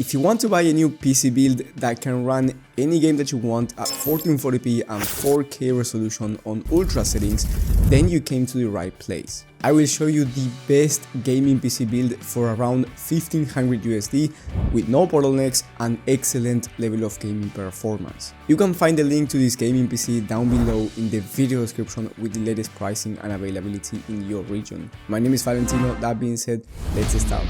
If you want to buy a new PC build that can run any game that you want at 1440p and 4K resolution on ultra settings, then you came to the right place. I will show you the best gaming PC build for around 1500 USD with no bottlenecks and excellent level of gaming performance. You can find the link to this gaming PC down below in the video description with the latest pricing and availability in your region. My name is Valentino. That being said, let's start.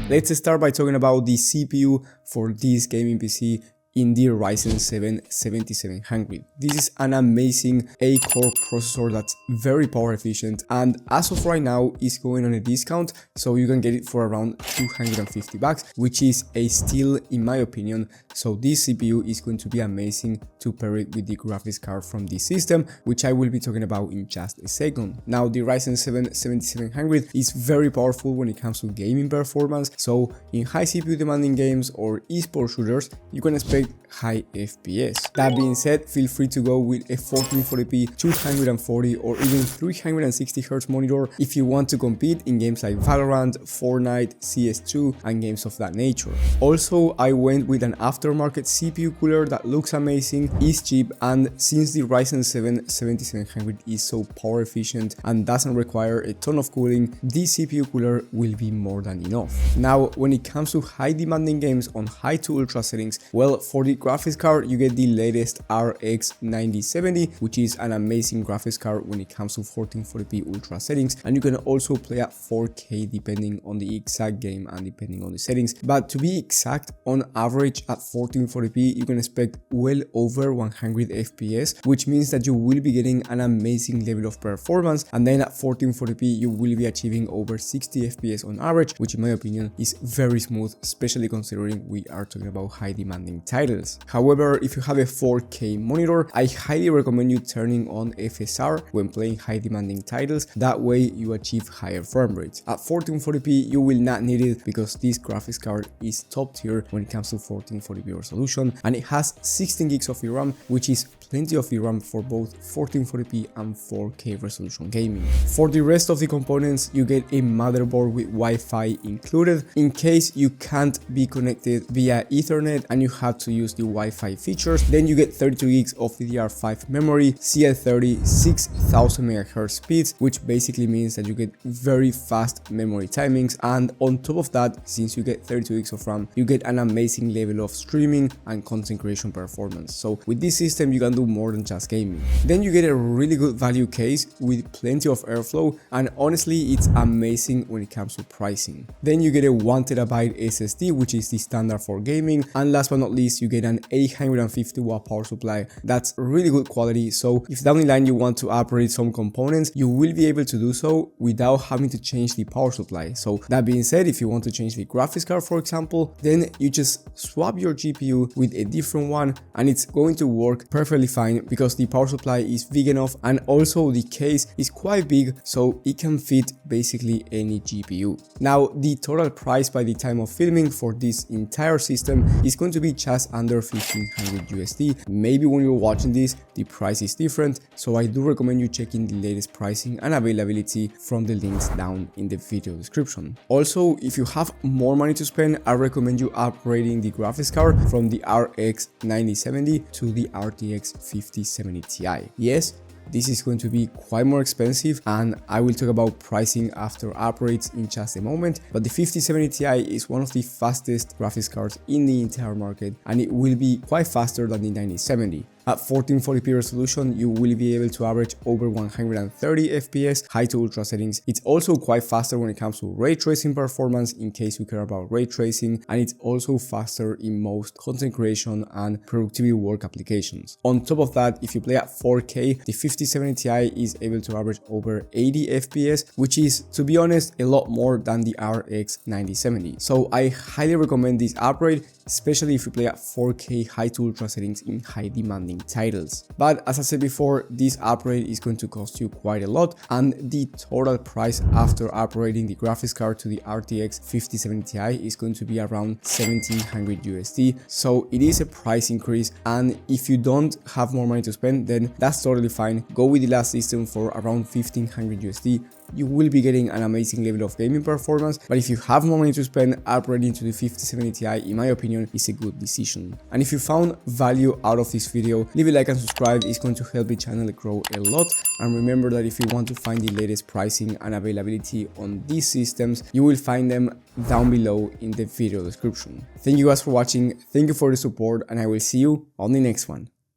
Let's start by talking about the CPU for this gaming PC in the Ryzen 7 7700. This is an amazing 8-core processor that's very power efficient, and as of right now is going on a discount, so you can get it for around 250 bucks, which is a steal in my opinion. So this CPU is going to be amazing to pair it with the graphics card from this system, which I will be talking about in just a second. Now, the Ryzen 7 7700 is very powerful when it comes to gaming performance, so in high CPU demanding games or esports shooters, you can expect high FPS. That being said, feel free to go with a 1440p 240 or even 360Hz monitor if you want to compete in games like Valorant, Fortnite, CS2 and games of that nature. Also, I went with an aftermarket CPU cooler that looks amazing, is cheap, and since the Ryzen 7 7700 is so power efficient and doesn't require a ton of cooling, this CPU cooler will be more than enough. Now, when it comes to high demanding games on high to ultra settings, well, for the graphics card you get the latest RX 9070, which is an amazing graphics card when it comes to 1440p ultra settings, and you can also play at 4K depending on the exact game and depending on the settings. But to be exact, on average at 1440p you can expect well over 100 FPS, which means that you will be getting an amazing level of performance, and then at 1440p you will be achieving over 60 FPS on average, which in my opinion is very smooth, especially considering we are talking about high demanding titles. However, if you have a 4K monitor, I highly recommend you turning on FSR when playing high demanding titles. That way you achieve higher frame rates. At 1440p you will not need it because this graphics card is top tier when it comes to 1440p resolution, and it has 16 gigs of VRAM, which is plenty of VRAM for both 1440p and 4K resolution gaming. For the rest of the components, you get a motherboard with Wi-Fi included in case you can't be connected via Ethernet and you have to use the Wi-Fi features. Then you get 32 gigs of DDR5 memory, CL30 6000 MHz speeds, which basically means that you get very fast memory timings, and on top of that, since you get 32 gigs of RAM, you get an amazing level of streaming and content creation performance. So with this system you can do more than just gaming. Then you get a really good value case with plenty of airflow, and honestly it's amazing when it comes to pricing. Then you get a 1TB SSD, which is the standard for gaming, and last but not least you get an 850 watt power supply. That's really good quality, so if down the line you want to upgrade some components, you will be able to do so without having to change the power supply. So that being said, if you want to change the graphics card for example, then you just swap your GPU with a different one and it's going to work perfectly fine because the power supply is big enough, and also the case is quite big so it can fit basically any GPU. Now, the total price by the time of filming for this entire system is going to be just under 1500 USD. Maybe when you're watching this the price is different, so I do recommend you checking the latest pricing and availability from the links down in the video description. Also, if you have more money to spend, I recommend you upgrading the graphics card from the RX 9070 to the RTX 5070 Ti. Yes, this is going to be quite more expensive, and I will talk about pricing after upgrades in just a moment, but the 5070 Ti is one of the fastest graphics cards in the entire market, and it will be quite faster than the 9070. At 1440p resolution, you will be able to average over 130 FPS, high to ultra settings. It's also quite faster when it comes to ray tracing performance in case you care about ray tracing, and it's also faster in most content creation and productivity work applications. On top of that, if you play at 4K, the 5070 Ti is able to average over 80 FPS, which is, to be honest, a lot more than the RX 9070. So I highly recommend this upgrade, especially if you play at 4K high to ultra settings in high demanding titles. But as I said before, this upgrade is going to cost you quite a lot, and the total price after upgrading the graphics card to the RTX 5070 Ti is going to be around 1700 USD. So it is a price increase, and if you don't have more money to spend, then that's totally fine. Go with the last system for around 1500 USD you will be getting an amazing level of gaming performance, but if you have more money to spend, upgrading to the 5070 Ti, in my opinion, is a good decision. And if you found value out of this video, leave a like and subscribe, it's going to help the channel grow a lot. And remember that if you want to find the latest pricing and availability on these systems, you will find them down below in the video description. Thank you guys for watching, thank you for the support, and I will see you on the next one.